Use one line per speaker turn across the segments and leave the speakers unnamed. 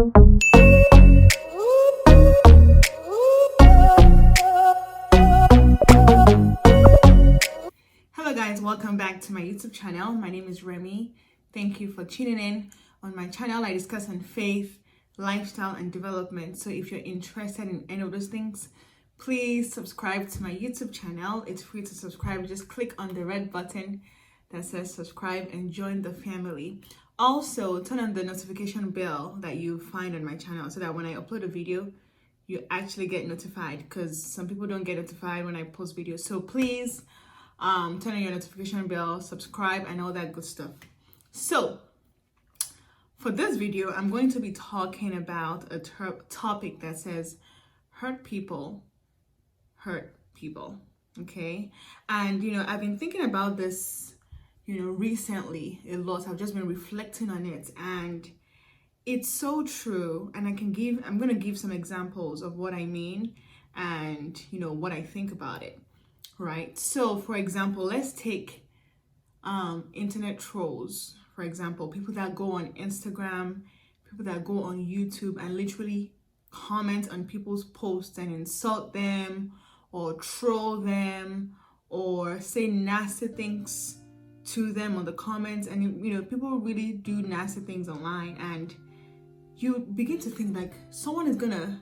Hello guys, welcome back to my YouTube channel. My name is Remy. Thank you for tuning in. On my channel, I discuss on faith, lifestyle, and development. So if you're interested in any of those things, please subscribe to my YouTube channel. It's free to subscribe. Just click on the red button that says subscribe and join the family. Also, turn on the notification bell that you find on my channel so that when I upload a video, you actually get notified, because some people don't get notified when I post videos. So please turn on your notification bell, subscribe, and all that good stuff. So for this video, I'm going to be talking about a topic that says hurt people, okay? And I've been thinking about this recently a lot. I've just been reflecting on it, and it's so true. And I'm going to give some examples of what I mean and what I think about it, right? So for example, let's take internet trolls. For example, people that go on Instagram, people that go on YouTube and literally comment on people's posts and insult them or troll them or say nasty things to them on the comments. And people really do nasty things online, and you begin to think like someone is gonna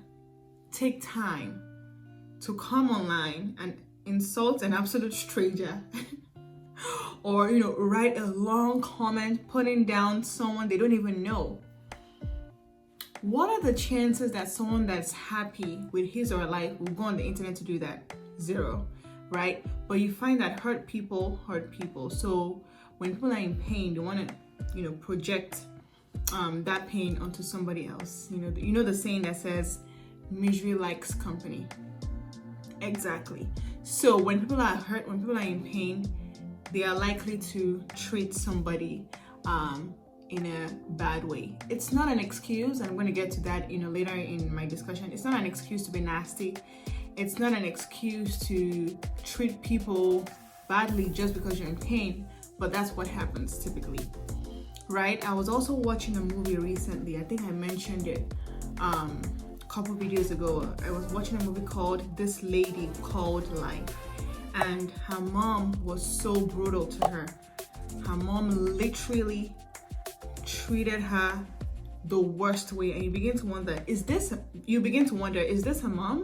take time to come online and insult an absolute stranger or write a long comment putting down someone they don't even know. What are the chances that someone that's happy with his or her life will go on the internet to do that? Zero, right? But you find that hurt people. So when people are in pain, they want to project that pain onto somebody else. The saying that says misery likes company. Exactly. So when people are hurt, when people are in pain, they are likely to treat somebody in a bad way. It's not an excuse. I'm going to get to that later in my discussion. It's not an excuse to be nasty. It's not an excuse to treat people badly just because you're in pain, but that's what happens typically, right? I was also watching a movie recently. I think I mentioned it a couple videos ago. I was watching a movie called This Lady Called Life, and her mom was so brutal to her. Her mom literally treated her the worst way, and you begin to wonder, is this her mom?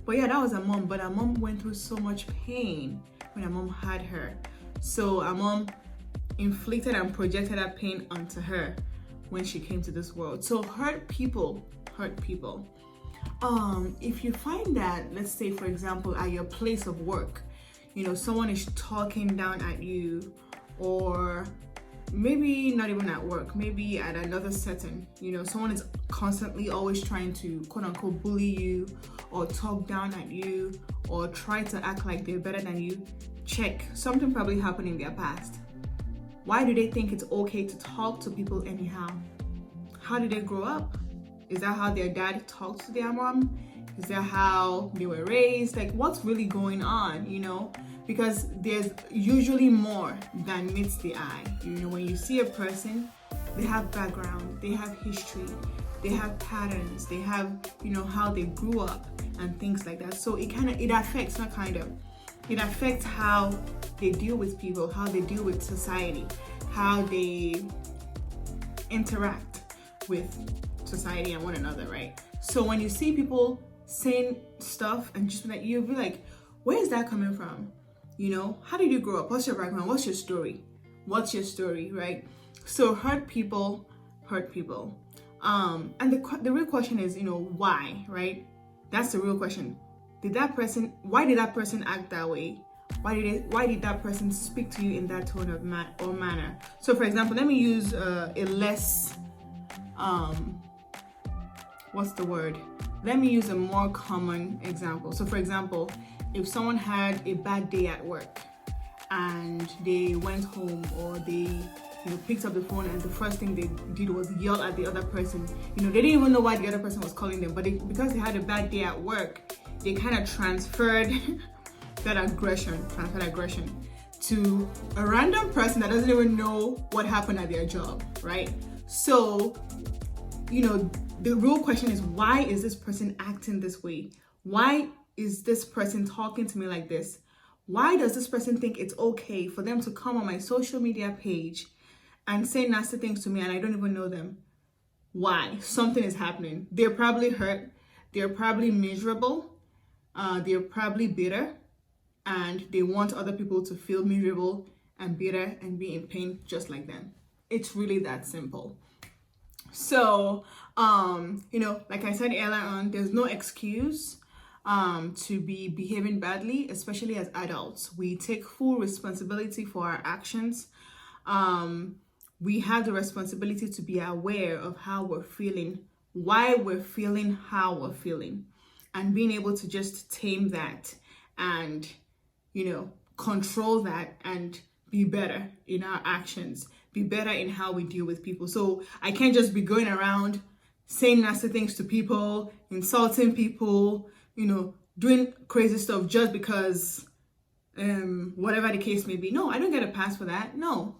But yeah, that was her mom. But her mom went through so much pain when her mom had her. So her mom inflicted and projected that pain onto her when she came to this world. So hurt people. If you find that, let's say for example, at your place of work, someone is talking down at you, or maybe not even at work, maybe at another setting, someone is constantly always trying to quote unquote bully you or talk down at you or try to act like they're better than you, check. Something probably happened in their past. Why do they think it's okay to talk to people anyhow? How did they grow up? Is that how their dad talked to their mom? Is that how they were raised? Like, what's really going on, Because there's usually more than meets the eye. When you see a person, they have background, they have history, they have patterns, they have, how they grew up and things like that. So it affects how they deal with people, how they deal with society, how they interact with society and one another, right? So when you see people saying stuff and just like, you'll be like, where is that coming from? How did you grow up? What's your background? What's your story, right? So hurt people. And the real question is, why, right? That's the real question. Why did that person act that way? Why did that person speak to you in that tone of manner? So for example, let me use a less let me use a more common example. So for example, if someone had a bad day at work and they went home, or they picked up the phone and the first thing they did was yell at the other person. They didn't even know why the other person was calling them, but because they had a bad day at work, they kind of transferred that aggression to a random person that doesn't even know what happened at their job, right? So the real question is, why is this person acting this way? Why is this person talking to me like this? Why does this person think it's okay for them to come on my social media page and say nasty things to me and I don't even know them? Why? Something is happening. They're probably hurt. They're probably miserable. They're probably bitter. And they want other people to feel miserable and bitter and be in pain just like them. It's really that simple. So, like I said earlier on, there's no excuse to be behaving badly, especially as adults. We take full responsibility for our actions. We have the responsibility to be aware of how we're feeling, why we're feeling how we're feeling, and being able to just tame that and, control that and be better in our actions, be better in how we deal with people. So I can't just be going around saying nasty things to people, insulting people, doing crazy stuff just because whatever the case may be. No, I don't get a pass for that. No,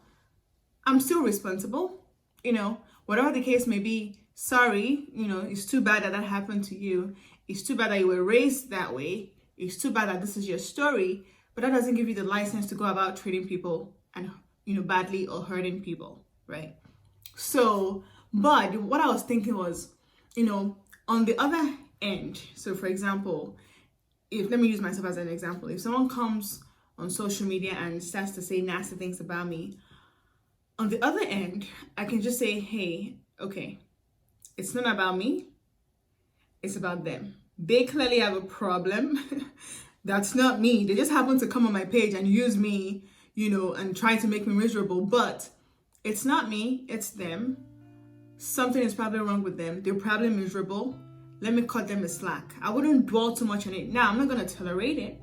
I'm still responsible. Whatever the case may be, sorry, it's too bad that happened to you. It's too bad that you were raised that way. It's too bad that this is your story, but that doesn't give you the license to go about treating people and, badly or hurting people, right? So, but what I was thinking was, on the other end, so for example, let me use myself as an example. If someone comes on social media and starts to say nasty things about me, on the other end, I can just say, hey, okay, it's not about me. It's about them. They clearly have a problem. That's not me. They just happen to come on my page and use me, and try to make me miserable. But it's not me. It's them. Something is probably wrong with them. They're probably miserable. Let me cut them a slack. I wouldn't dwell too much on it. Now, I'm not going to tolerate it.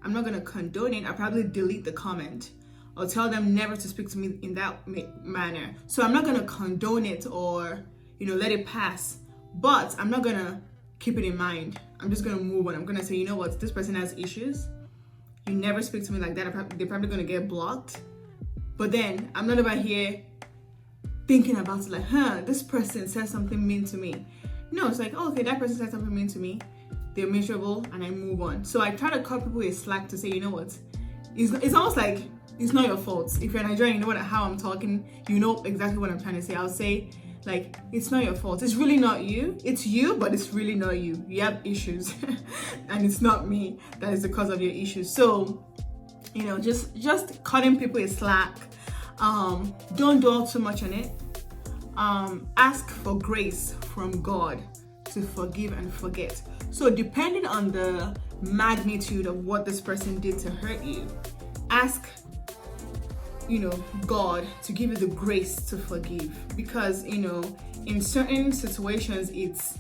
I'm not going to condone it. I'll probably delete the comment or tell them never to speak to me in that manner. So I'm not going to condone it or, let it pass. But I'm not going to keep it in mind. I'm just going to move on. I'm going to say, you know what? This person has issues. You never speak to me like that. They're probably going to get blocked. But then I'm not about here thinking about it like, this person said something mean to me. No, it's like, okay, that person said something mean to me. They're miserable and I move on. So I try to cut people a slack to say, you know what? It's almost like it's not your fault. If you're Nigerian, you know how I'm talking. You know exactly what I'm trying to say. I'll say, like, it's not your fault. It's really not you. It's you, but it's really not you. You have issues and it's not me that is the cause of your issues. So, just cutting people a slack. Don't dwell too much on it. Ask for grace from God to forgive and forget. So depending on the magnitude of what this person did to hurt you, ask God to give you the grace to forgive, because in certain situations it's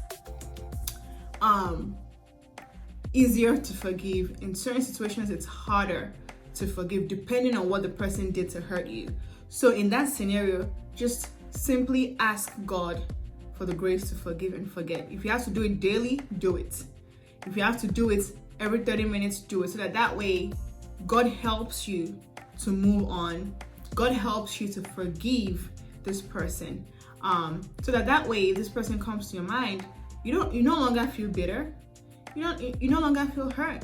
easier to forgive. In certain situations it's harder to forgive depending on what the person did to hurt you. So in that scenario, just simply ask God for the grace to forgive and forget. If you have to do it daily, do it. If you have to do it every 30 minutes, do it, so that way God helps you to move on. God helps you to forgive this person. So that way, if this person comes to your mind, you no longer feel bitter. You no longer feel hurt.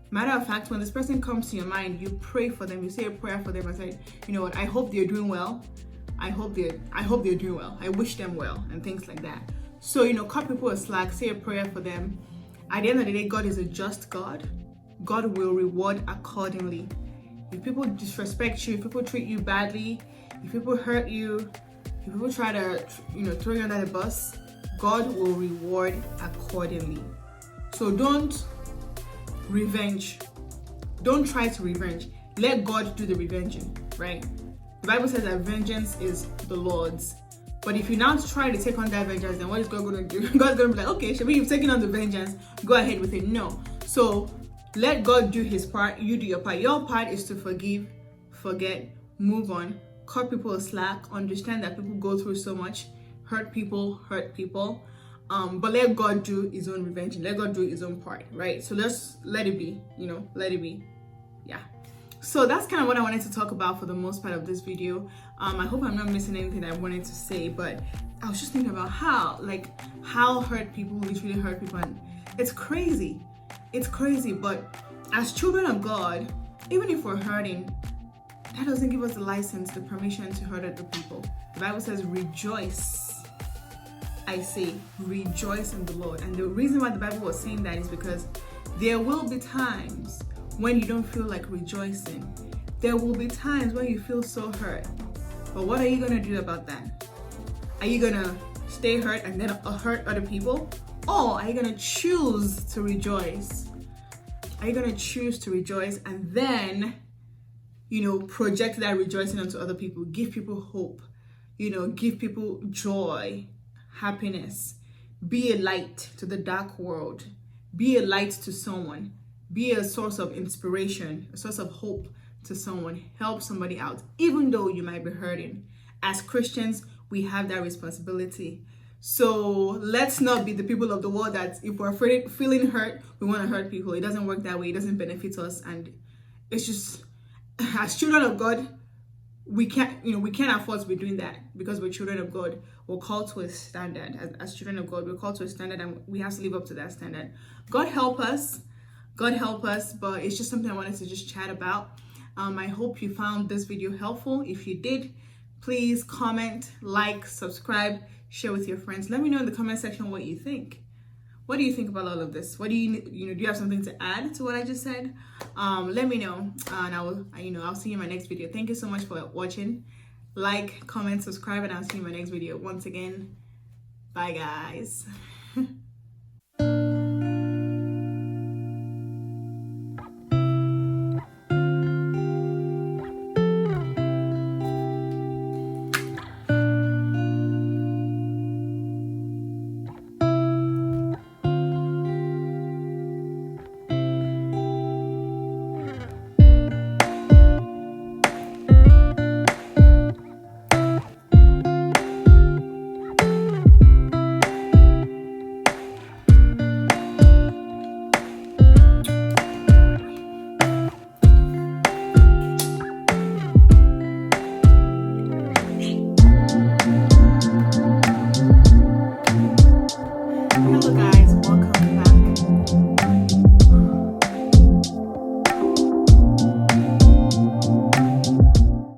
Matter of fact, when this person comes to your mind, you pray for them. You say a prayer for them and say, you know what? I hope they're doing well. I hope they're doing well. I wish them well and things like that. So cut people a slack. Say a prayer for them. At the end of the day, God is a just God. God will reward accordingly. If people disrespect you, if people treat you badly, if people hurt you, if people try to, throw you under the bus, God will reward accordingly. So don't revenge. Don't try to revenge. Let God do the revenging, right? The Bible says that vengeance is the Lord's. But if you now try to take on that vengeance, then what is God going to do? God's going to be like, okay, Shabi, you've taken on the vengeance. Go ahead with it. No. So let God do his part. You do your part. Your part is to forgive, forget, move on, cut people a slack, understand that people go through so much, hurt people. But let God do his own revenge. Let God do his own part, right? So let's let it be, let it be. Yeah. So that's kind of what I wanted to talk about for the most part of this video. I hope I'm not missing anything that I wanted to say, but I was just thinking about how hurt people literally hurt people, and it's crazy. It's crazy, but as children of God, even if we're hurting, that doesn't give us the license, the permission to hurt other people. The Bible says, rejoice. I say, rejoice in the Lord. And the reason why the Bible was saying that is because there will be times when you don't feel like rejoicing. There will be times when you feel so hurt. But what are you going to do about that? Are you going to stay hurt and then hurt other people? Or are you going to choose to rejoice? Are you going to choose to rejoice and then, project that rejoicing onto other people? Give people hope, give people joy, happiness. Be a light to the dark world. Be a light to someone. Be a source of inspiration, a source of hope to someone. Help somebody out, even though you might be hurting. As Christians, we have that responsibility. So let's not be the people of the world that if we're feeling hurt, we want to hurt people. It doesn't work that way. It doesn't benefit us. And it's just, as children of God, we can't afford to be doing that, because we're children of God. We're called to a standard. As children of God, we're called to a standard, and we have to live up to that standard. God help us, but it's just something I wanted to just chat about. I hope you found this video helpful. If you did, please comment, like, subscribe, share with your friends. Let me know in the comment section what you think. What do you think about all of this? What do do you have something to add to what I just said? Let me know, and I'll see you in my next video. Thank you so much for watching. Like, comment, subscribe, and I'll see you in my next video. Once again, bye guys.